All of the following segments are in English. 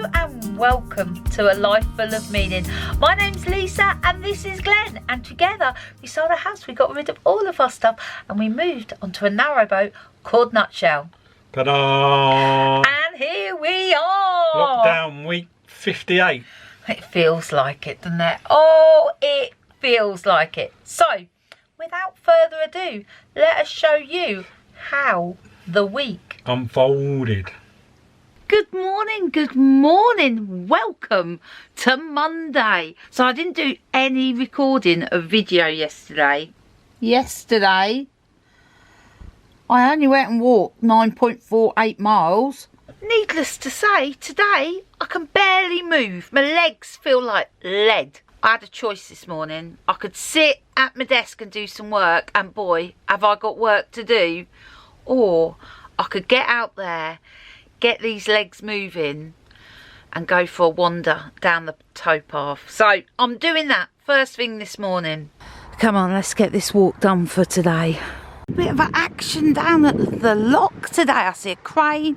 Hello and welcome to A Life Full of Meaning. My name's Lisa and this is Glenn, and together we sold a house, we got rid of all of our stuff and we moved onto a narrowboat called Nutshell. Ta-da! And here we are! Lockdown week 58. It feels like it, doesn't it? Oh, it feels like it. So, without further ado, let us show you how the week Unfolded. Good morning, welcome to Monday. So I didn't do any recording of video yesterday. I only went and walked 9.48 miles. Needless to say, today I can barely move. My legs feel like lead. I had a choice this morning. I could sit at my desk and do some work, and boy, have I got work to do. Or I could get out there, get these legs moving and go for a wander down the towpath. So I'm doing that first thing this morning. Come on, let's get this walk done for today. Bit of action down at the lock today. I see a crane,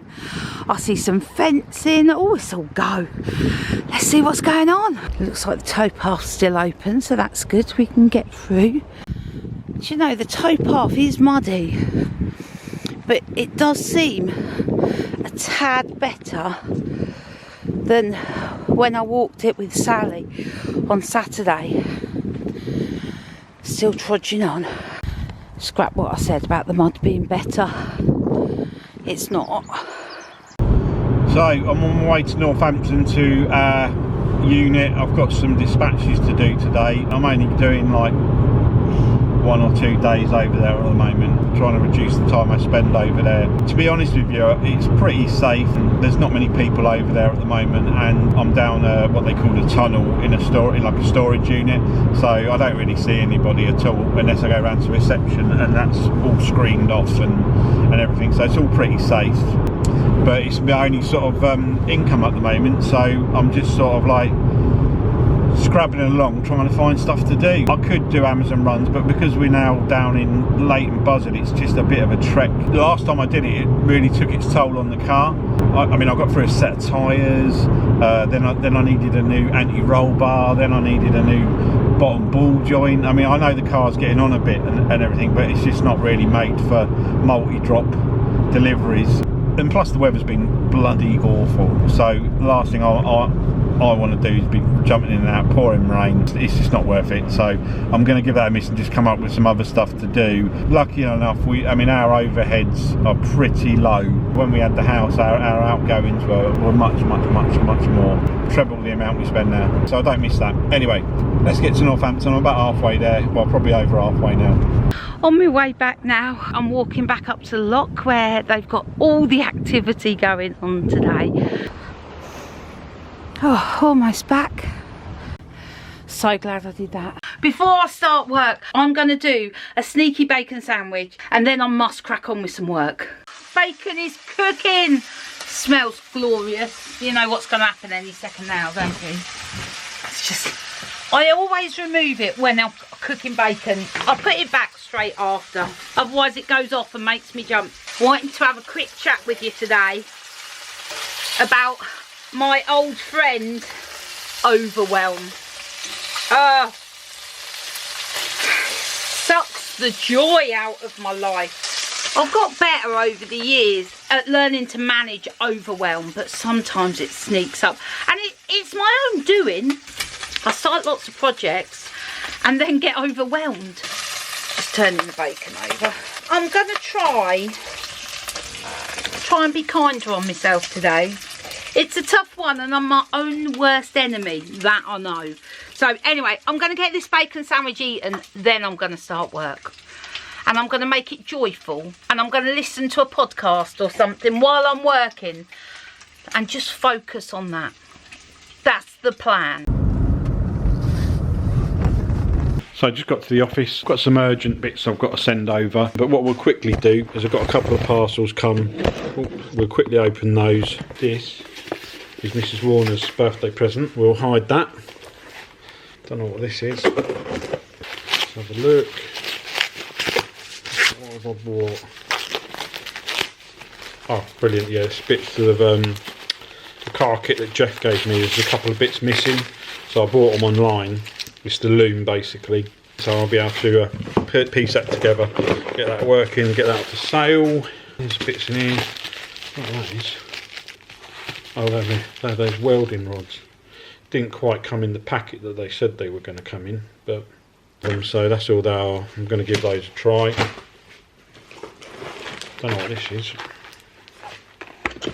I see some fencing. Oh, it's all go. Let's see what's going on. It looks like the towpath's still open, so that's good, we can get through. Do you know, the towpath is muddy, but it does seem a tad better than when I walked it with Sally on Saturday. Still trudging on. Scrap what I said about the mud being better. It's not. So I'm on my way to Northampton to our unit. I've got some dispatches to do today. I'm only doing like 1 or 2 days over there at the moment, trying to reduce the time I spend over there. To be honest with you, it's pretty safe and there's not many people over there at the moment, and I'm down what they call a tunnel in like a storage unit, so I don't really see anybody at all unless I go around to reception, and that's all screened off and everything, so it's all pretty safe. But it's my only sort of income at the moment, so I'm just sort of like scrabbling along trying to find stuff to do. I could do Amazon runs, but because we're now down in Leighton Buzzard, it's just a bit of a trek. The last time I did it, it really took its toll on the car. I mean, I got through a set of tyres, then I needed a new anti-roll bar, then I needed a new bottom ball joint. I mean, I know the car's getting on a bit and everything, but it's just not really made for multi-drop deliveries. And plus the weather's been bloody awful, so the last thing I want to do is be jumping in and out, pouring rain. It's just not worth it, so I'm going to give that a miss and just come up with some other stuff to do. Lucky enough, our overheads are pretty low. When we had the house, our outgoings were much more, treble the amount we spend now, so I don't miss that. Anyway, let's get to Northampton. I'm about halfway there, well, probably over halfway now. On my way back now, I'm walking back up to the lock where they've got all the activity going on today. Oh, almost back. So glad I did that. Before I start work, I'm going to do a sneaky bacon sandwich and then I must crack on with some work. Bacon is cooking. Smells glorious. You know what's going to happen any second now, don't you? It's just, I always remove it when I'm cooking bacon. I put it back straight after, otherwise it goes off and makes me jump. Wanting to have a quick chat with you today about my old friend Overwhelm. Sucks the joy out of my life. I've got better over the years at learning to manage overwhelm, but sometimes it sneaks up, and it's my own doing. I start lots of projects and then get overwhelmed. Just turning the bacon over. I'm gonna try and be kinder on myself today. It's a tough one and I'm my own worst enemy, that I know. So anyway, I'm going to get this bacon sandwich eaten, then I'm going to start work. And I'm going to make it joyful, and I'm going to listen to a podcast or something while I'm working and just focus on that. That's the plan. So I just got to the office, got some urgent bits I've got to send over, but what we'll quickly do is I've got a couple of parcels come. We'll quickly open those. This is Mrs. Warner's birthday present. We'll hide that. Don't know what this is. Let's have a look. What have I bought? Oh, brilliant! Yeah, bits of car kit that Jeff gave me, there's a couple of bits missing, so I bought them online. It's the loom basically, so I'll be able to piece that together, get that working, get that up for sale. There's bits in here. What are those? Oh, they're those welding rods. Didn't quite come in the packet that they said they were going to come in, but so that's all they are. I'm going to give those a try. Don't know what this is. Let's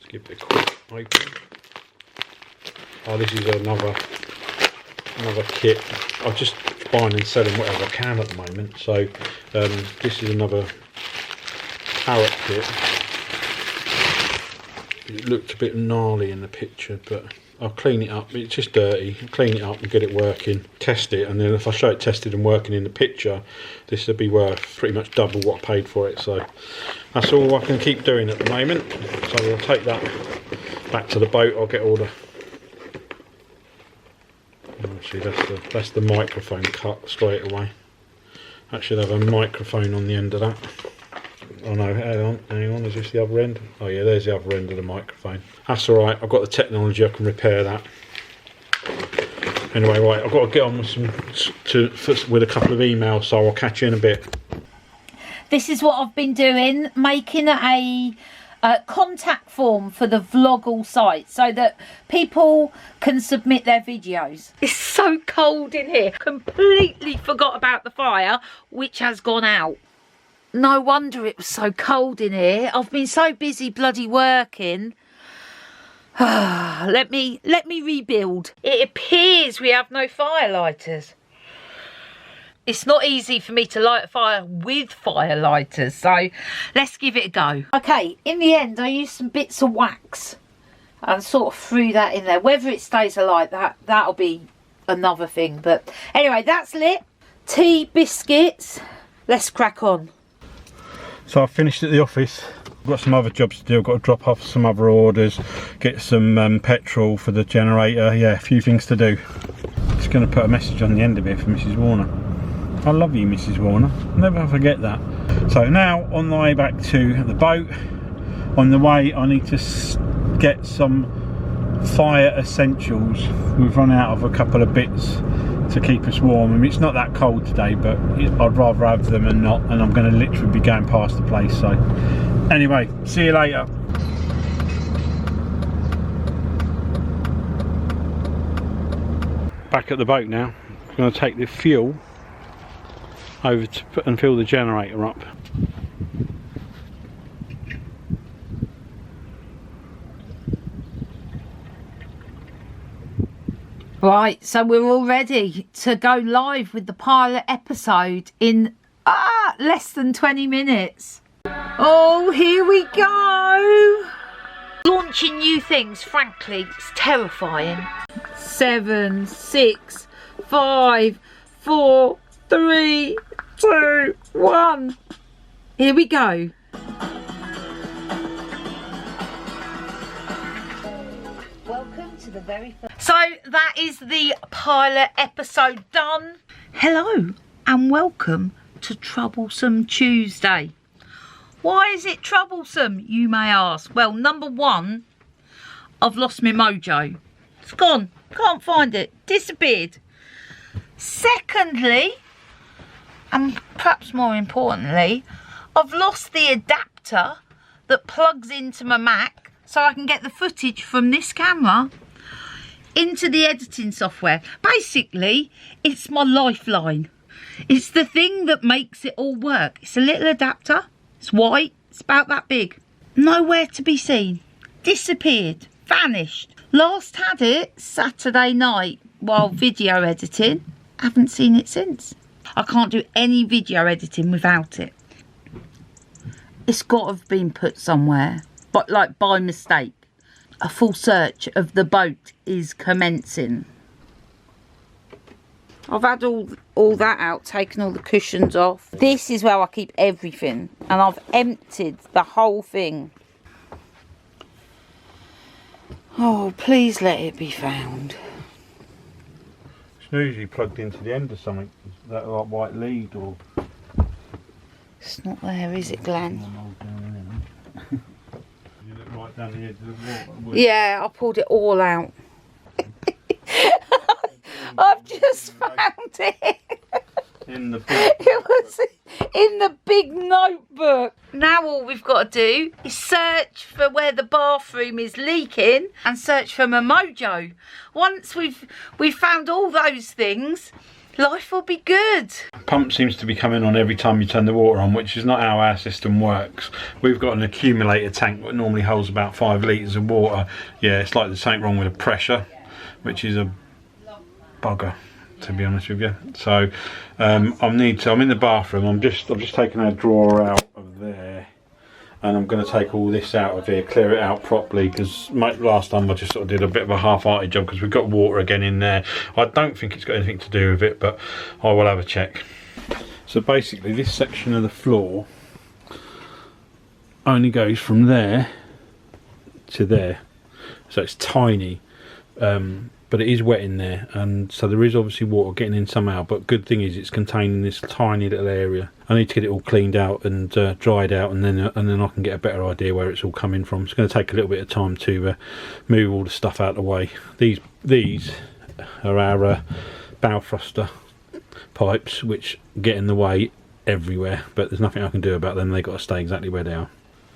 give it a quick open. Oh, this is another kit. I'm just buying and selling whatever I can at the moment. So this is another parrot kit. It looked a bit gnarly in the picture, but I'll clean it up. It's just dirty. I'll clean it up and get it working, test it, and then if I show it tested and working in the picture, this will be worth pretty much double what I paid for it. So that's all I can keep doing at the moment. So we'll take that back to the boat. I'll get all the... Actually, that's the microphone cut straight away. Actually, they have a microphone on the end of that. Oh no, hang on, is this the other end? Oh yeah, there's the other end of the microphone. That's alright, I've got the technology, I can repair that. Anyway, right, I've got to get on with a couple of emails, so I'll catch you in a bit. This is what I've been doing, making a contact form for the Vloggle site so that people can submit their videos. It's so cold in here. Completely forgot about the fire, which has gone out. No wonder it was so cold in here. I've been so busy bloody working. Let me rebuild. It appears we have no fire lighters. It's not easy for me to light a fire with fire lighters, so let's give it a go. Okay, in the end I used some bits of wax and sort of threw that in there. Whether it stays alight, that'll be another thing. But anyway, that's lit. Tea, biscuits. Let's crack on. So I've finished at the office. I've got some other jobs to do. I've got to drop off some other orders, get some petrol for the generator. Yeah, a few things to do. Just going to put a message on the end of it for Mrs. Warner. I love you, Mrs. Warner. Never forget that. So now on the way back to the boat. On the way I need to get some fire essentials. We've run out of a couple of bits to keep us warm. I mean, it's not that cold today, but I'd rather have them and not, and I'm going to literally be going past the place. So anyway, see you later. Back at the boat now. I'm going to take the fuel over to put and fill the generator up. Right, so we're all ready to go live with the pilot episode in less than 20 minutes. Oh, here we go. Launching new things, frankly, it's terrifying. 7, 6, 5, 4, 3, 2, 1. Here we go. Welcome to the very first. So that is the pilot episode done. Hello and welcome to Troublesome Tuesday. Why is it troublesome, you may ask? Well, number one, I've lost my mojo. It's gone. Can't find it. Disappeared. Secondly, and perhaps more importantly, I've lost the adapter that plugs into my Mac so I can get the footage from this camera into the editing software. Basically, it's my lifeline. It's the thing that makes it all work. It's a little adapter. It's white. It's about that big. Nowhere to be seen. Disappeared. Vanished. Last had it Saturday night while video editing. Haven't seen it since. I can't do any video editing without it. It's got to have been put somewhere, but like by mistake. A full search of the boat is commencing. I've had all that out, taken all the cushions off. This is where I keep everything, and I've emptied the whole thing. Oh, please let it be found. It's usually plugged into the end of something. Is that like white lead or? It's not there, is it, Glenn? You look right down the edge of the water. Yeah, I pulled it all out. I've just found it. In the big... It was in the big notebook. Now all we've got to do is search for where the bathroom is leaking and search for my Mojo. Once we've found all those things, life will be good. Pump seems to be coming on every time you turn the water on, which is not how our system works. We've got an accumulator tank that normally holds about 5 litres of water. Yeah, it's like there's something wrong with the pressure, which is a bugger, to be honest with you. So I'm in the bathroom. I've just taken our drawer out of there, and I'm going to take all this out of here, clear it out properly, because last time I just sort of did a bit of a half-hearted job because we've got water again in there. I don't think it's got anything to do with it, but I will have a check. So basically this section of the floor only goes from there to there, so it's tiny. But it is wet in there, and so there is obviously water getting in somehow, but good thing is it's contained in this tiny little area. I need to get it all cleaned out and dried out, and then I can get a better idea where it's all coming from. It's going to take a little bit of time to move all the stuff out of the way. These are our bow thruster pipes, which get in the way everywhere, but there's nothing I can do about them. They've got to stay exactly where they are.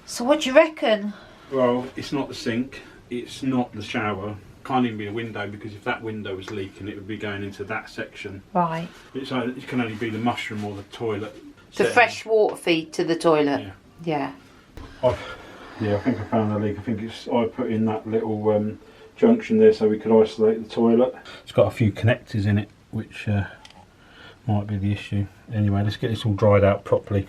So what do you reckon? Well, it's not the sink, it's not the shower. Can't even be a window, because if that window was leaking it would be going into that section. Right. It can only be the mushroom or the toilet. The fresh water feed to the toilet. Yeah. I think I found the leak. I think I put in that little junction there so we could isolate the toilet. It's got a few connectors in it, which might be the issue. Anyway, let's get this all dried out properly.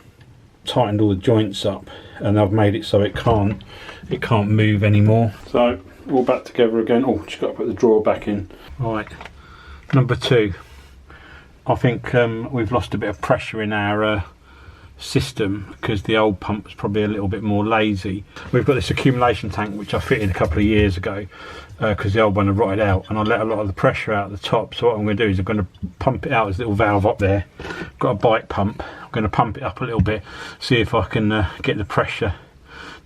Tightened all the joints up, and I've made it so it can't move anymore. So all back together again. Oh, just got to put the drawer back in. Right, number 2. I think we've lost a bit of pressure in our system because the old pump was probably a little bit more lazy. We've got this accumulation tank which I fitted a couple of years ago because the old one had rotted out, and I let a lot of the pressure out at the top. So what I'm going to do is I'm going to pump it out. There's a little valve up there. Got a bike pump. I'm going to pump it up a little bit, see if I can get the pressure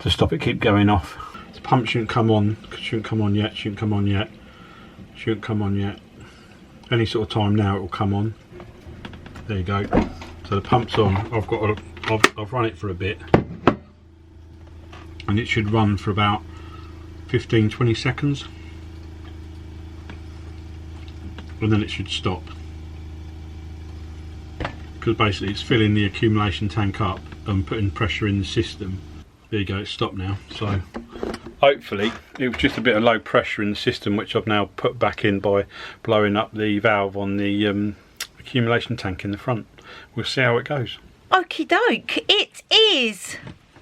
to stop it keep going off. The pump shouldn't come on yet. Any sort of time now it will come on. There you go. So the pump's on. I've run it for a bit, and it should run for about 15-20 seconds, and then it should stop, because basically it's filling the accumulation tank up and putting pressure in the system. There you go, it's stopped now. So hopefully it was just a bit of low pressure in the system, which I've now put back in by blowing up the valve on the accumulation tank in the front. We'll see how it goes. Okie doke, it is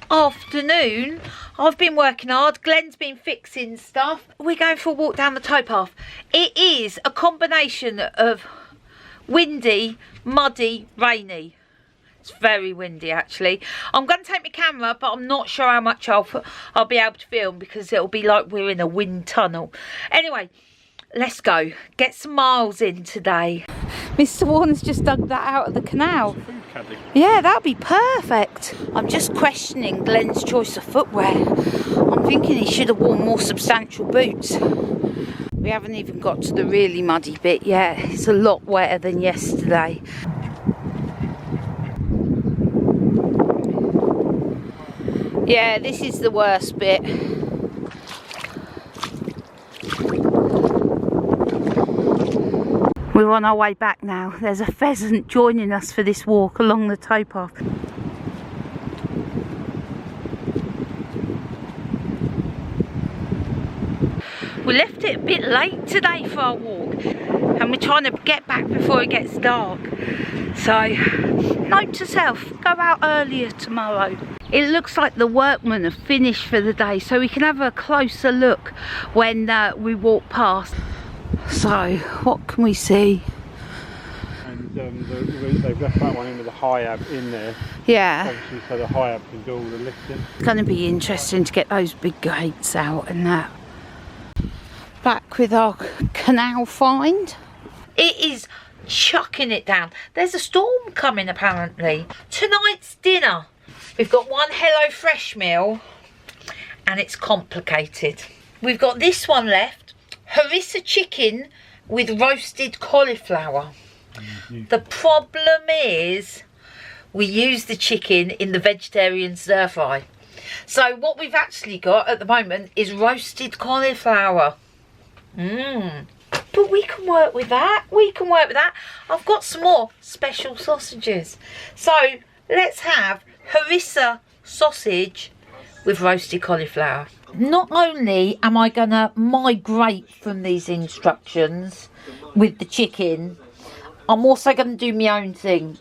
afternoon. I've been working hard. Glenn's been fixing stuff. We're going for a walk down the towpath. It is a combination of windy, muddy, rainy. It's very windy actually. I'm going to take my camera, but I'm not sure how much I'll be able to film, because it'll be like we're in a wind tunnel. Anyway, let's go. Get some miles in today. Mr. Warner's just dug that out of the canal. Yeah, that'll be perfect. I'm just questioning Glenn's choice of footwear. I'm thinking he should have worn more substantial boots. We haven't even got to the really muddy bit yet. It's a lot wetter than yesterday. Yeah, this is the worst bit. We're on our way back now. There's a pheasant joining us for this walk along the towpath. We left it a bit late today for our walk, and we're trying to get back before it gets dark. So, note to self, go out earlier tomorrow. It looks like the workmen have finished for the day, so we can have a closer look when we walk past. So, what can we see? And they've left that one in with the high ab in there. Yeah. Obviously, so the high ab can do all the lifting. It's going to be interesting to get those big gates out and that. Back with our canal find. It is chucking it down. There's a storm coming apparently. Tonight's dinner, we've got one HelloFresh meal and it's complicated. We've got this one left, harissa chicken with roasted cauliflower. The problem is we use the chicken in the vegetarian stir fry. So what we've actually got at the moment is roasted cauliflower. But we can work with that. We can work with that. I've got some more special sausages. So let's have harissa sausage with roasted cauliflower. Not only am I going to migrate from these instructions with the chicken, I'm also going to do my own thing.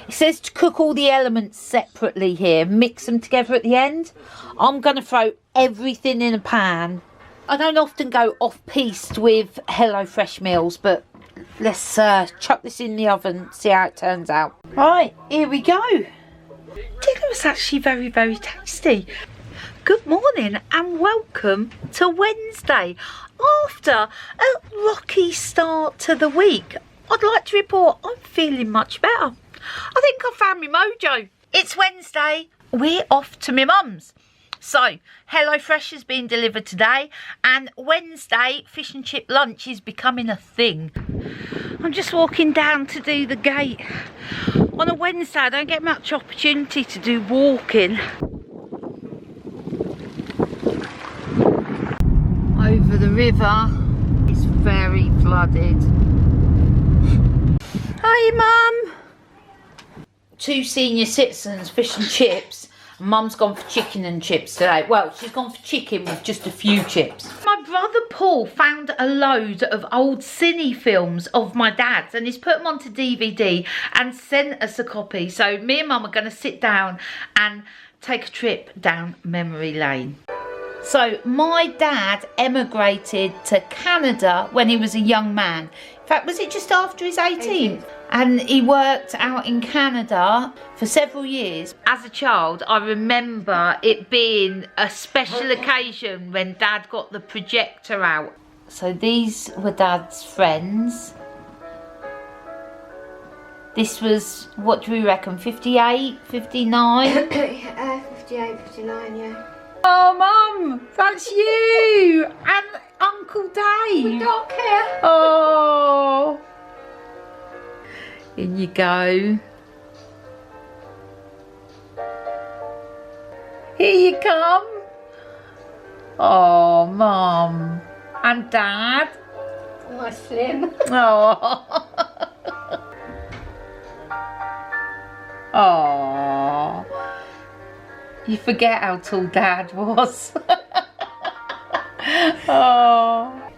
It says to cook all the elements separately here, mix them together at the end. I'm going to throw everything in a pan. I don't often go off-piste with HelloFresh meals, but let's chuck this in the oven, see how it turns out. Right, here we go. Dinner was actually very, very tasty. Good morning and welcome to Wednesday. After a rocky start to the week, I'd like to report I'm feeling much better. I think I found my mojo. It's Wednesday. We're off to my mum's. So, HelloFresh has been delivered today, and Wednesday fish and chip lunch is becoming a thing. I'm just walking down to do the gate. On a Wednesday, I don't get much opportunity to do walking. Over the river, it's very flooded. Hi, Mum. 2 senior citizens, fish and chips. Mum's gone for chicken and chips today. Well, she's gone for chicken with just a few chips. My brother Paul found a load of old cine films of my dad's and he's put them onto DVD and sent us a copy. So me and Mum are going to sit down and take a trip down memory lane. So my dad emigrated to Canada when he was a young man. In fact, was it just after his 18th? And he worked out in Canada for several years. As a child, I remember it being a special occasion when Dad got the projector out. So these were Dad's friends. This was, what do we reckon, 58, 59? 58, 59, yeah. Oh, Mum, that's you and Uncle Dave. Dog here. Oh. In you go. Here you come. Oh, Mum. And Dad. My slim. Oh. Oh. You forget how tall Dad was. Oh.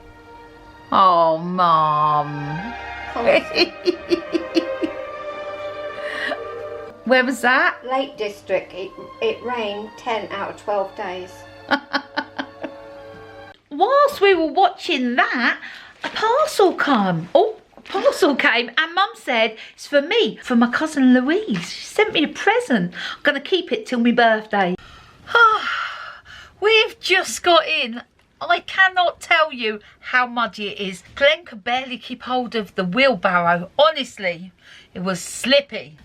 Oh, Mum. Where was that? Lake District. It rained 10 out of 12 days. Whilst we were watching that, a parcel came. Oh, a parcel came and Mum said it's for me, for my cousin Louise. She sent me a present. I'm going to keep it till my birthday. We've just got in. I cannot tell you how muddy it is. Glenn could barely keep hold of the wheelbarrow. Honestly, it was slippy.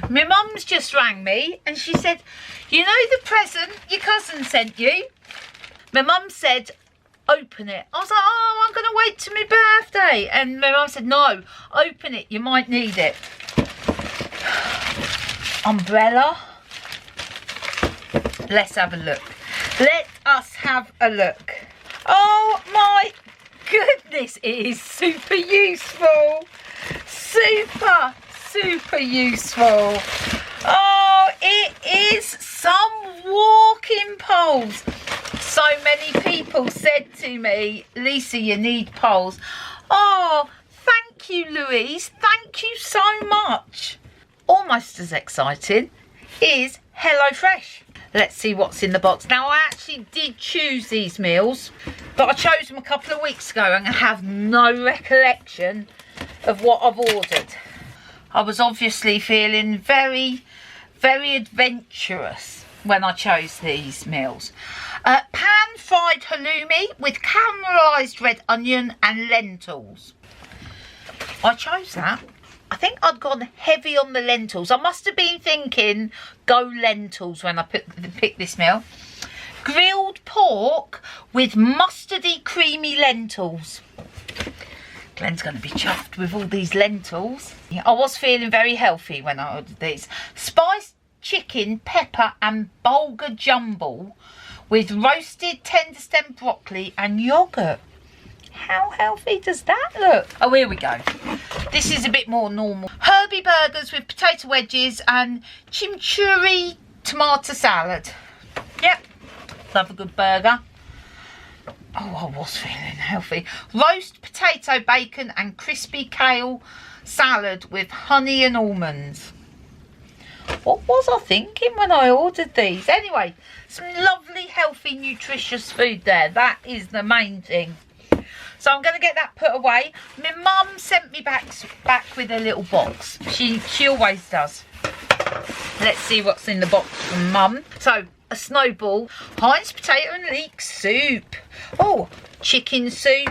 My mum's just rang me and she said, you know the present your cousin sent you? My mum said, open it. I was like, oh, I'm going to wait till my birthday. And my mum said, no, open it. You might need it. Umbrella. Let's have a look. Let us have a look. Oh my goodness, it is super useful. Super, super useful. Oh, it is some walking poles. So many people said to me, Lisa, you need poles. Oh, thank you, Louise. Thank you so much. Almost as exciting is HelloFresh. Let's see what's in the box. Now, I actually did choose these meals, but I chose them a couple of weeks ago and I have no recollection of what I've ordered. I was obviously feeling very, very adventurous when I chose these meals. Pan-fried halloumi with caramelised red onion and lentils. I chose that. I think I'd gone heavy on the lentils. I must have been thinking go lentils when I picked this meal. grilled pork with mustardy creamy lentils. Glenn's going to be chuffed with all these lentils. Yeah, I was feeling very healthy when I ordered these. Spiced chicken, pepper and bulgur jumble with roasted tender stem broccoli and yoghurt. How healthy does that look? Oh, here we go. This is a bit more normal. Herbie burgers with potato wedges and chimichurri tomato salad. Yep, love a good burger. Oh, I was feeling healthy. Roast potato, bacon and crispy kale salad with honey and almonds. What was I thinking when I ordered these? Anyway, some lovely, healthy, nutritious food there. That is the main thing. So I'm going to get that put away. My mum sent me back with a little box. She always does. Let's see what's in the box from Mum. So, a snowball, Heinz potato and leek soup. Oh, chicken soup.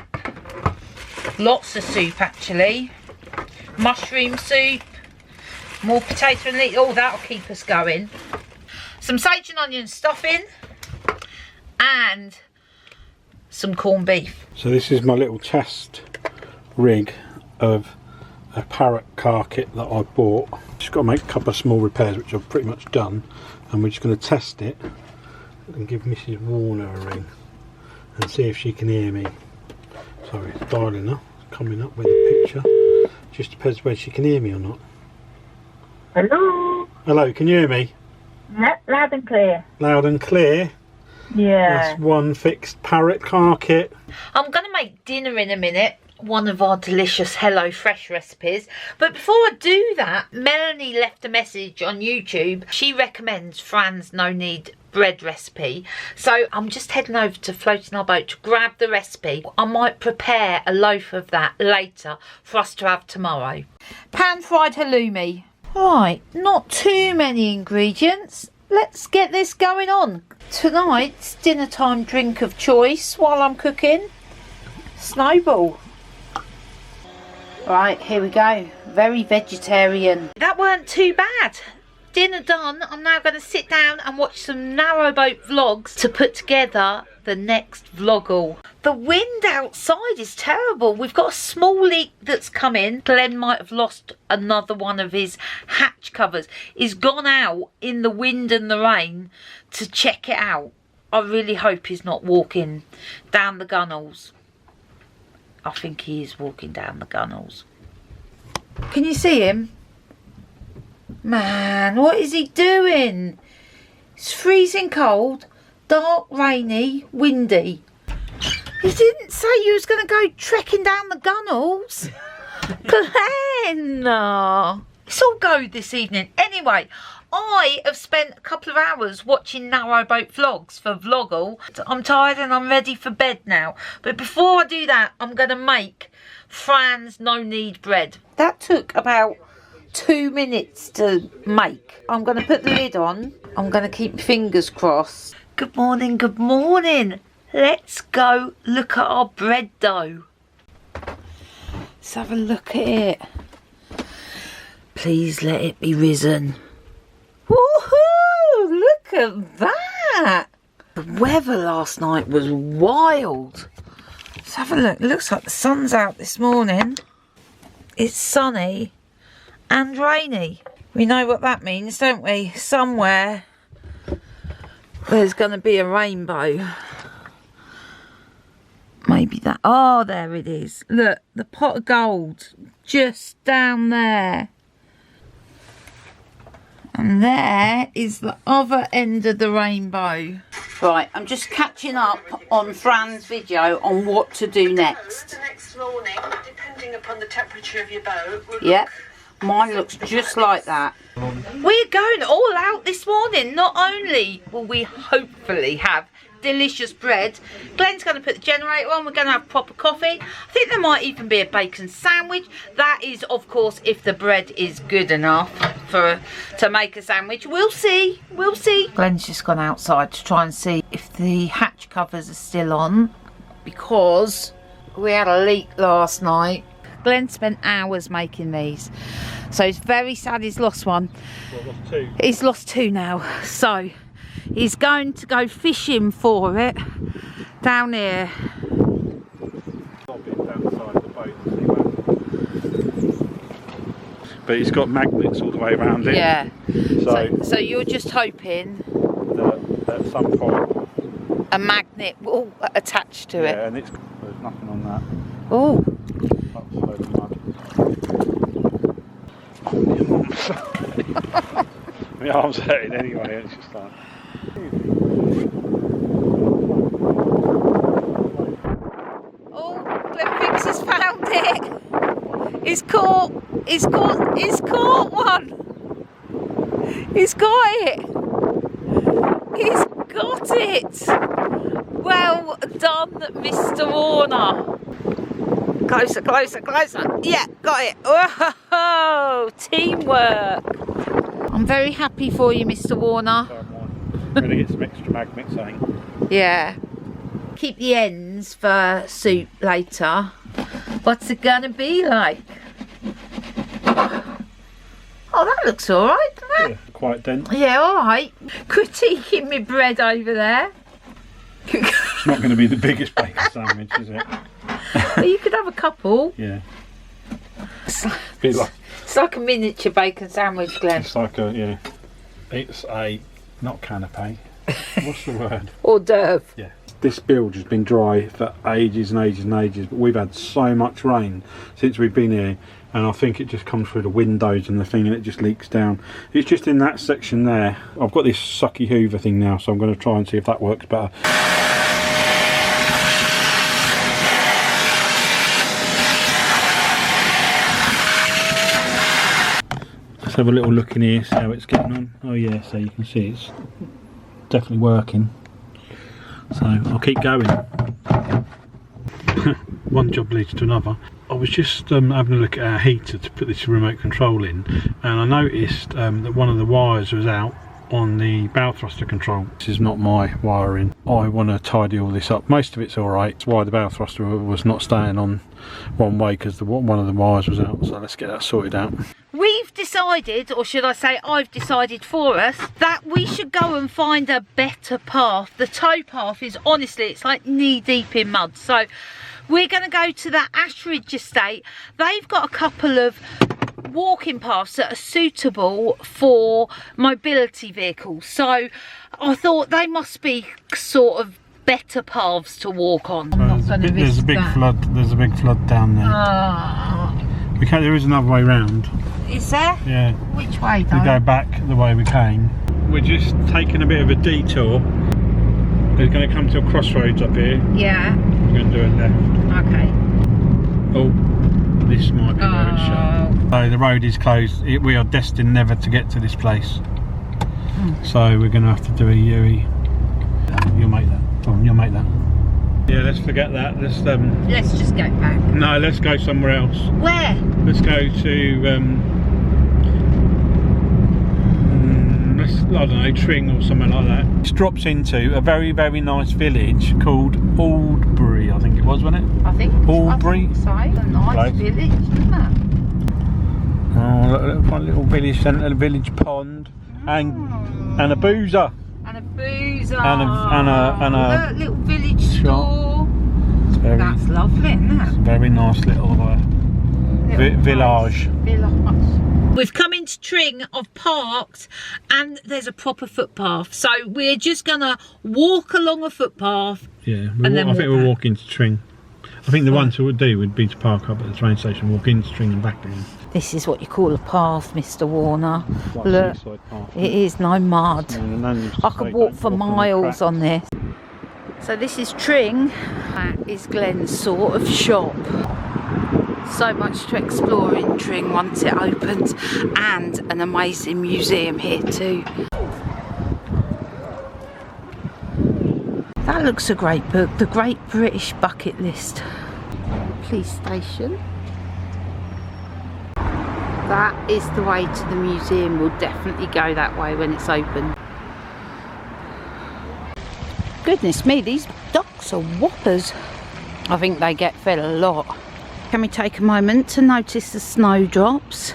Lots of soup, actually. Mushroom soup. More potato and leek. Oh, that'll keep us going. Some sage and onion stuffing. And some corned beef. So this is my little test rig of a parrot car kit that I bought. Just got to make a couple of small repairs, which I've pretty much done, and we're just going to test it and give Mrs. Warner a ring and see if she can hear me. Sorry, it's dialing up, coming up with a picture. Just depends whether she can hear me or not. Hello? Hello, can you hear me? Loud and clear. Loud and clear. Yeah. That's one fixed parrot car kit. I'm going to make dinner in a minute. One of our delicious Hello Fresh recipes. But before I do that, Melanie left a message on YouTube. She recommends Fran's no-knead bread recipe. So I'm just heading over to Floating Our Boat to grab the recipe. I might prepare a loaf of that later for us to have tomorrow. Pan-fried halloumi. Right, not too many ingredients. Let's get this going on. Tonight's dinner time drink of choice while I'm cooking, Snowball. Right, here we go. Very vegetarian. That weren't too bad. Dinner done. I'm now going to sit down and watch some Narrowboat vlogs to put together the next vloggle. The wind outside is terrible. We've got a small leak that's come in. Glenn might have lost another one of his hatch covers. He's gone out in the wind and the rain to check it out. I really hope he's not walking down the gunnels. I think he is walking down the gunnels. Can you see him? Man, what is he doing? It's freezing cold, dark, rainy, windy. You didn't say you was going to go trekking down the gunnels. Glenn! It's all go this evening. Anyway, I have spent a couple of hours watching Narrowboat vlogs for Vloggle. I'm tired and I'm ready for bed now. But before I do that, I'm going to make Fran's no-knead bread. That took about 2 minutes to make. I'm going to put the lid on. I'm going to keep my fingers crossed. Good morning, good morning. Let's go look at our bread dough. Let's have a look at it. Please let it be risen. Woohoo! Look at that! The weather last night was wild. Let's have a look. It looks like the sun's out this morning. It's sunny and rainy. We know what that means, don't we? Somewhere there's going to be a rainbow. Maybe that. Oh, there it is. Look, the pot of gold just down there. And there is the other end of the rainbow. Right, I'm just catching up on Fran's video on what to do next. The next morning, depending upon the temperature of your boat. Yep, mine looks just like that. We're going all out this morning. Not only will we hopefully have delicious bread, Glenn's going to put the generator on. We're going to have proper coffee. I think there might even be a bacon sandwich. That is, of course, if the bread is good enough to make a sandwich. We'll see. We'll see. Glenn's just gone outside to try and see if the hatch covers are still on, because we had a leak last night. Glenn spent hours making these, so he's very sad he's lost one. Well, lost two. He's lost two now, so He's going to go fishing for it down here. But it's got magnets all the way around it. Yeah. So you're just hoping that at some point a magnet will attach to it. Yeah, and there's nothing on that. Oh. My arm's hurting anyway, it's just like... Oh, Glenn Fix has found it. He's caught one. He's got it. He's got it. Well done, Mr. Warner. Closer, closer, closer. Yeah, got it. Whoa, teamwork. I'm very happy for you, Mr. Warner. I'm going to get some extra magnets, I think. Yeah. Keep the ends for soup later. What's it going to be like? Oh, that looks alright, doesn't it? Yeah, quite dense. Yeah, alright. Critiquing my bread over there. It's not going to be the biggest bacon sandwich, is it? Well, you could have a couple. Yeah. It's like a miniature bacon sandwich, Glenn. It's like a, yeah. It's a, not canapé. What's the word? Hors d'oeuvre. Yeah. This bilge has been dry for ages and ages and ages, but we've had so much rain since we've been here, and I think it just comes through the windows and the thing and it just leaks down. It's just in that section there. I've got this sucky hoover thing now, so I'm going to try and see if that works better. Let's have a little look in here, see how it's getting on. Oh yeah, so you can see it's definitely working. So I'll keep going. One job leads to another. I was just having a look at our heater to put this remote control in, and I noticed that one of the wires was out on the bow thruster control. This is not my wiring. I want to tidy all this up. Most of it's alright. It's why the bow thruster was not staying on one way, because one of the wires was out. So let's get that sorted out. We've decided, or should I say I've decided for us, that we should go and find a better path. The tow path is, honestly, it's like knee deep in mud. So we're going to go to the Ashridge estate. They've got a couple of walking paths that are suitable for mobility vehicles. So I thought they must be sort of better paths to walk on. There's a big flood. There's a big flood down there. There is another way round. Is there? Yeah. Which way though? We go back the way we came. We're just taking a bit of a detour. We're going to come to a crossroads up here. Yeah. We're going to do a left. Okay. Oh, this might be where it's shut. So the road is closed. We are destined never to get to this place. So we're going to have to do a U-E. You'll make that. Come on, you'll make that. Yeah, let's forget that. Let's just go back. No, let's go somewhere else. Where? Let's go to I don't know, Tring or something like that. This drops into a very, very nice village called Aldbury, I think it was, wasn't it? I think. Aldbury. I think so. A nice village, isn't it? Oh, a little village centre, a village pond, and a boozer. And a boozer. And a little village store. That's lovely, isn't it? It's a very nice little village. We've come into Tring, I've parked, and there's a proper footpath. So we're just gonna walk along a footpath. Yeah, I think we're walking to Tring. I think the one to do would be to park up at the train station, walk into Tring and back again. This is what you call a path, Mr. Warner. Look, it is no mud. I could walk for miles on this. So this is Tring. That is Glenn's sort of shop. So much to explore in Tring once it opens, and an amazing museum here too. That looks a great book, The Great British Bucket List. Police station. That is the way to the museum. We'll definitely go that way when it's open. Goodness me, these ducks are whoppers. I think they get fed a lot. Can we take a moment to notice the snowdrops?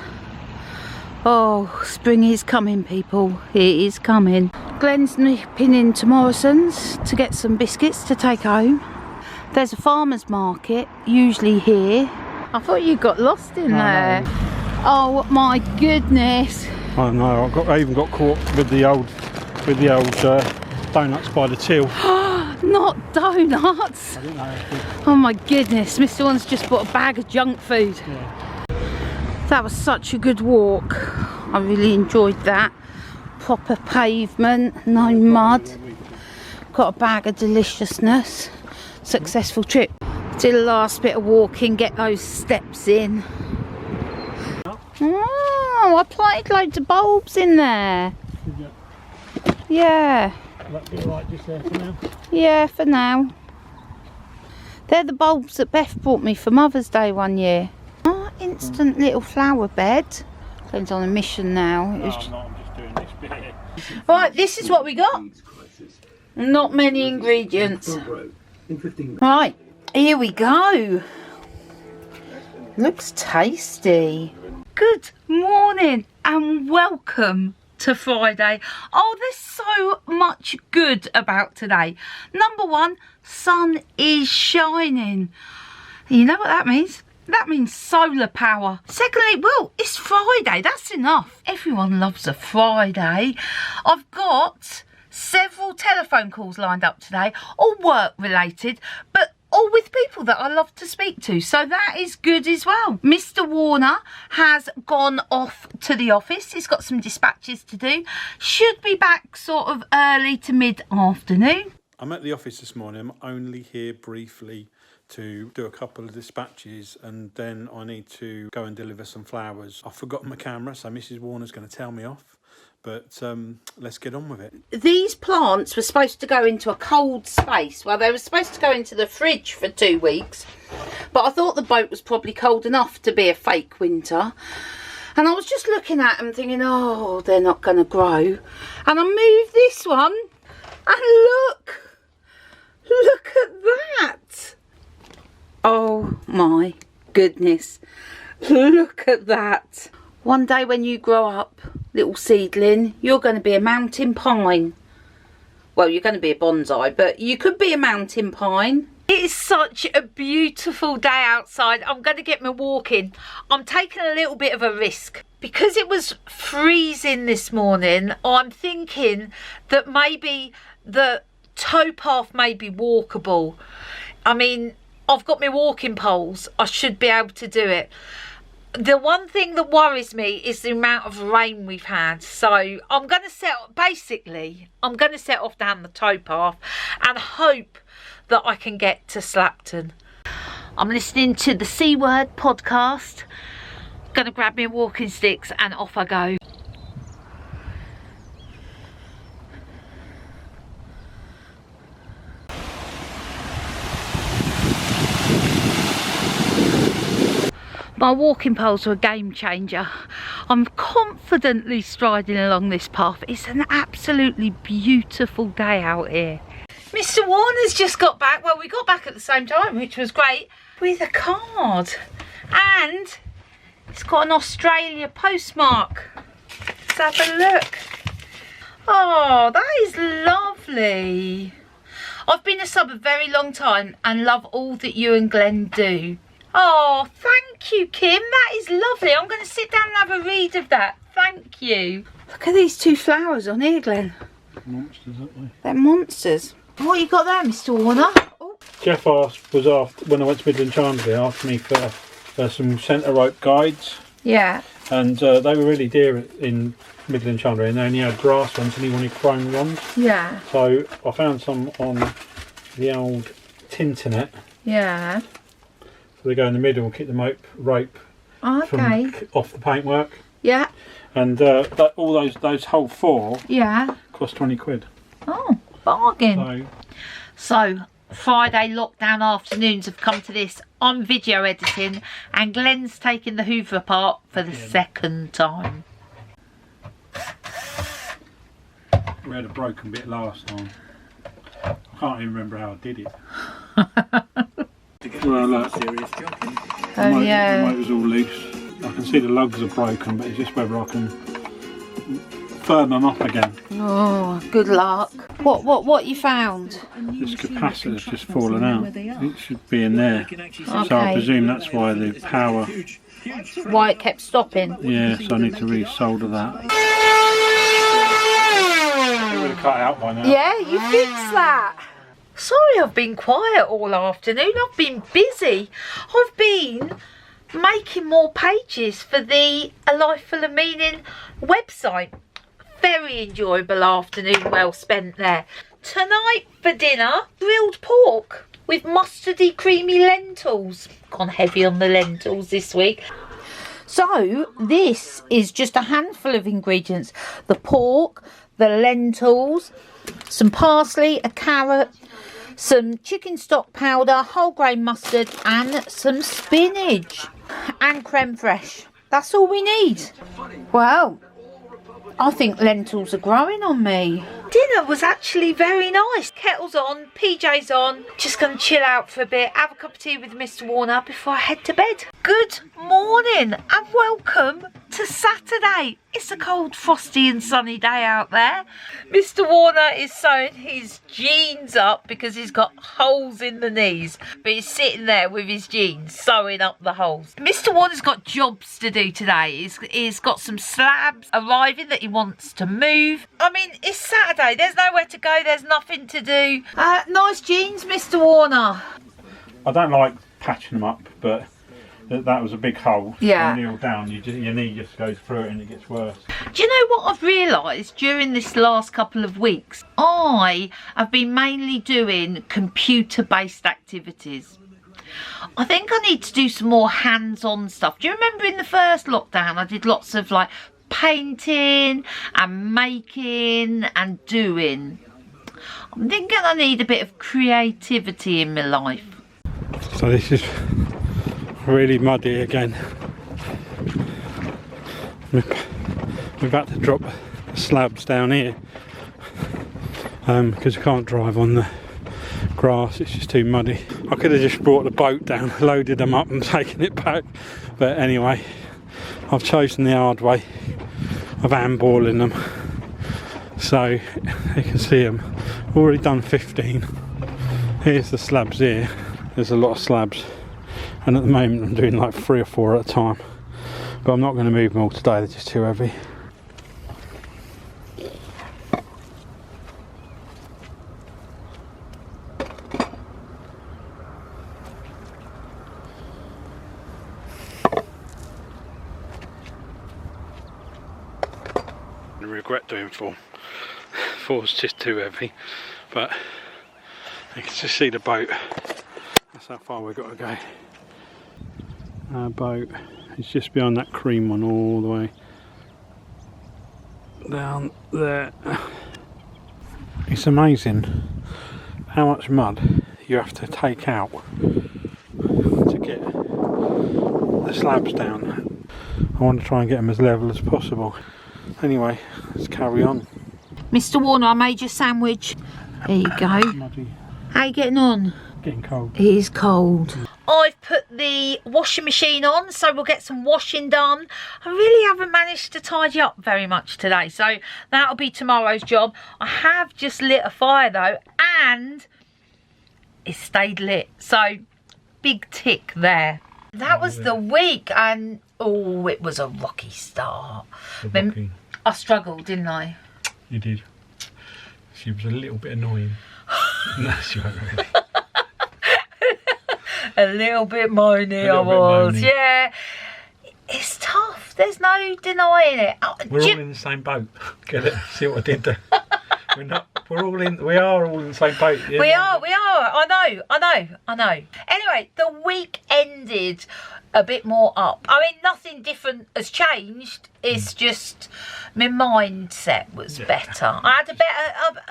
Oh, spring is coming, people. It is coming. Glenn's nipping into Morrison's to get some biscuits to take home. There's a farmer's market, usually here. I thought you got lost in there. No. Oh my goodness. I know, I even got caught with the old donuts by the till. Not donuts. I didn't know. Oh my goodness, Mr. One's just bought a bag of junk food. Yeah. That was such a good walk. I really enjoyed that. Proper pavement, no mud. Got a bag of deliciousness. Successful trip. Did the last bit of walking, get those steps in. Oh, I planted loads of bulbs in there. Yeah. That'd be alright just there for now. Yeah, for now. They're the bulbs that Beth brought me for Mother's Day one year. Oh, instant little flower bed. Glenn's on a mission now. No, I'm not, I'm just doing this bit here. Right, this is what we got. Not many ingredients. Right, here we go. Looks tasty. Good morning and welcome to Friday. Oh, there's so much good about today. Number one, sun is shining. You know what that means? That means solar power. Secondly, well, it's Friday. That's enough. Everyone loves a Friday. I've got several telephone calls lined up today, all work related, but all with people that I love to speak to, so that is good as well. Mr. Warner has gone off to the office. He's got some dispatches to do. Should be back sort of early to mid-afternoon. I'm at the office this morning. I'm only here briefly to do a couple of dispatches, and then I need to go and deliver some flowers. I've forgotten my camera, so Mrs. Warner's going to tell me off. But let's get on with it. These plants were supposed to go into a cold space. Well, they were supposed to go into the fridge for 2 weeks. But I thought the boat was probably cold enough to be a fake winter. And I was just looking at them thinking, oh, they're not going to grow. And I moved this one. And look. Look at that. Oh, my goodness. Look at that. One day when you grow up, little seedling, you're going to be a mountain pine. Well, you're going to be a bonsai, but you could be a mountain pine. It is such a beautiful day outside. I'm going to get my walk in. I'm taking a little bit of a risk. Because it was freezing this morning, I'm thinking that maybe the towpath may be walkable. I mean, I've got my walking poles. I should be able to do it. The one thing that worries me is the amount of rain we've had. So I'm going to set off down the towpath and hope that I can get to Slapton. I'm listening to the C Word podcast. Going to grab me walking sticks and off I go. My walking poles are a game changer. I'm confidently striding along this path. It's an absolutely beautiful day out here. Mr. Warner's just got back. Well, we got back at the same time, which was great, with a card. And it's got an Australia postmark. Let's have a look. Oh, that is lovely. I've been a sub a very long time and love all that you and Glenn do. Oh, thank you, Kim. That is lovely. I'm going to sit down and have a read of that. Thank you. Look at these 2 flowers on here, Glenn. Monsters, aren't they? They're monsters. What you got there, Mr. Warner? Oh. Jeff was after, when I went to Midland Chimes, they asked me for some centre rope guides. Yeah. And they were really dear in Midland Chandler, and they only had brass ones and he wanted chrome ones. Yeah. So I found some on the old Tinternet. Yeah. So they go in the middle and keep the rope Okay. from off the paintwork. Yeah. And all those whole 4 cost 20 quid. Oh, bargain. So Friday lockdown afternoons have come to this. I'm video editing and Glenn's taking the Hoover apart for the second time. We had a broken bit last time. I can't even remember how I did it. Well, look, the motor's all loose. I can see the lugs are broken, but it's just whether I can firm them up again. Oh, good luck. What you found? This capacitor's just fallen out. It should be in there. Okay. So I presume that's why the power. Why it kept stopping? Yeah, so I need to re-solder that. It would have cut out by now. Yeah, you fixed that. Sorry I've been quiet all afternoon. I've been busy. I've been making more pages for the A Life Full of Meaning website. Very enjoyable afternoon well spent there. Tonight for dinner, grilled pork with mustardy creamy lentils. Gone heavy on the lentils this week. So this is just a handful of ingredients. The pork, the lentils, some parsley, a carrot, some chicken stock powder, whole grain mustard and some spinach and creme fraiche. That's all we need. Well, I think lentils are growing on me. Dinner was actually very nice. Kettle's on, PJ's on. Just going to chill out for a bit, have a cup of tea with Mr. Warner before I head to bed. Good morning and welcome to Saturday. It's a cold, frosty and sunny day out there. Mr. Warner is sewing his jeans up because he's got holes in the knees. But he's sitting there with his jeans, sewing up the holes. Mr. Warner's got jobs to do today. He's got some slabs arriving that he wants to move. I mean, it's Saturday. There's nowhere to go. There's nothing to do. Nice jeans, Mr. Warner. I don't like patching them up, but that was a big hole. Yeah. You kneel down, your knee just goes through it and it gets worse. Do you know what I've realised during this last couple of weeks? I have been mainly doing computer-based activities. I think I need to do some more hands-on stuff. Do you remember in the first lockdown I did lots of like painting and making and doing? I'm thinking I need a bit of creativity in my life. So this is really muddy again. We're about to drop the slabs down here because we can't drive on the grass, it's just too muddy. I could have just brought the boat down, loaded them up and taken it back, but anyway, I've chosen the hard way of handballing them, so you can see them. I've already done 15. Here's the slabs here. There's a lot of slabs, and at the moment I'm doing like 3 or 4 at a time, but I'm not going to move them all today, they're just too heavy. I regret doing 4. 4's just too heavy, but you can just see the boat. That's how far we've got to go. Our boat is just beyond that cream one, all the way down there. It's amazing how much mud you have to take out to get the slabs down. I want to try and get them as level as possible. Anyway, let's carry on. Mr. Warner, I made your sandwich. There you go. Muddy. How you getting on? Getting cold. It is cold. I've put the washing machine on, so we'll get some washing done. I really haven't managed to tidy up very much today, so that'll be tomorrow's job. I have just lit a fire though, and it stayed lit, so big tick there. That was the week, and oh, it was a rocky start. I struggled, didn't I? You did. She was a little bit annoying. No, she wasn't really. A little bit moany I was. Yeah. It's tough. There's no denying it. We're all in the same boat. Get it? See what I did there? We are all in the same boat. Yeah? We are. I know. Anyway, the week ended a bit more up. I mean, nothing different has changed. It's just my mindset was better. I had a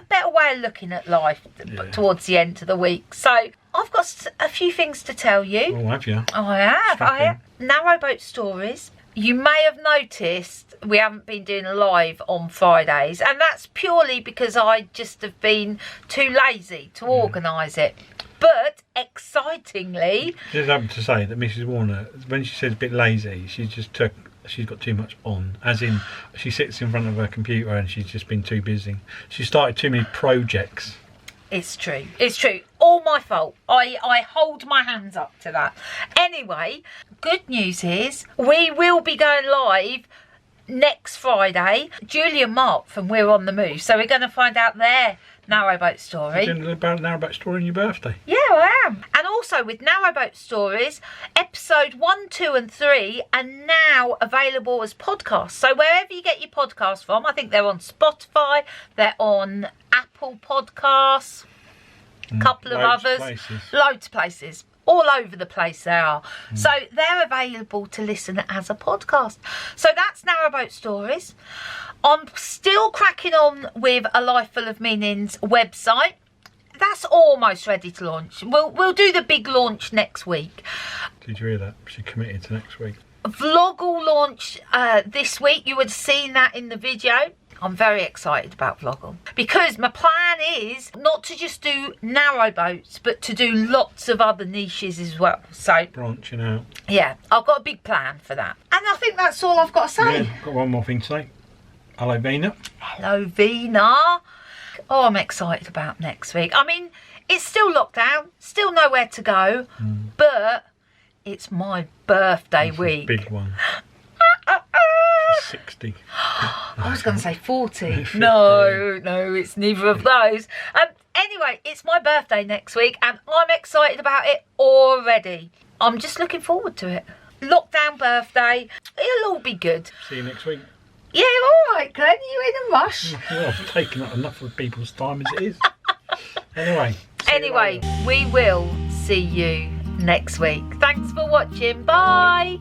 better way of looking at life towards the end of the week. So I've got a few things to tell you. Oh, have you? I have. Narrowboat stories. You may have noticed we haven't been doing a live on Fridays, and that's purely because I just have been too lazy to organise it. But excitingly, Just have to say that Mrs. Warner, when she said a bit lazy, she just took she's got too much on, as in she sits in front of her computer and she's just been too busy. She started too many projects. It's true. It's true. All my fault. I hold my hands up to that. Anyway, good news is we will be going live next Friday. Julie and Mark from We're on the Move. So we're going to find out their Narrowboat story. You're doing a Narrowboat story on your birthday? Yeah, I am. And also with Narrowboat Stories, episode 1, 2 and 3 are now available as podcasts. So wherever you get your podcasts from, I think they're on Spotify, they're on Apple Podcasts, a couple of others. Loads of places. All over the place they are. So they're available to listen as a podcast. So that's Narrowboat Stories. I'm still cracking on with A Life Full of Meanings website. That's almost ready to launch. We'll do the big launch next week. Did you hear that? She committed to next week. Vlog will launch this week. You would have seen that in the video. I'm very excited about Vloggle because my plan is not to just do narrowboats, but to do lots of other niches as well. So branching out. Yeah, I've got a big plan for that. And I think that's all I've got to say. Yeah, got one more thing to say. Hello, Vina. Hello, Vina. Oh, I'm excited about next week. I mean, it's still lockdown, still nowhere to go, but it's my birthday week. A big one. 60. I was going to say 40. No, it's neither of those. Anyway, it's my birthday next week and I'm excited about it already. I'm just looking forward to it. Lockdown birthday. It'll all be good. See you next week. Yeah, all right, Glenn. You in a rush? Well, I've taken up enough of people's time as it is. Anyway, we will see you next week. Thanks for watching. Bye.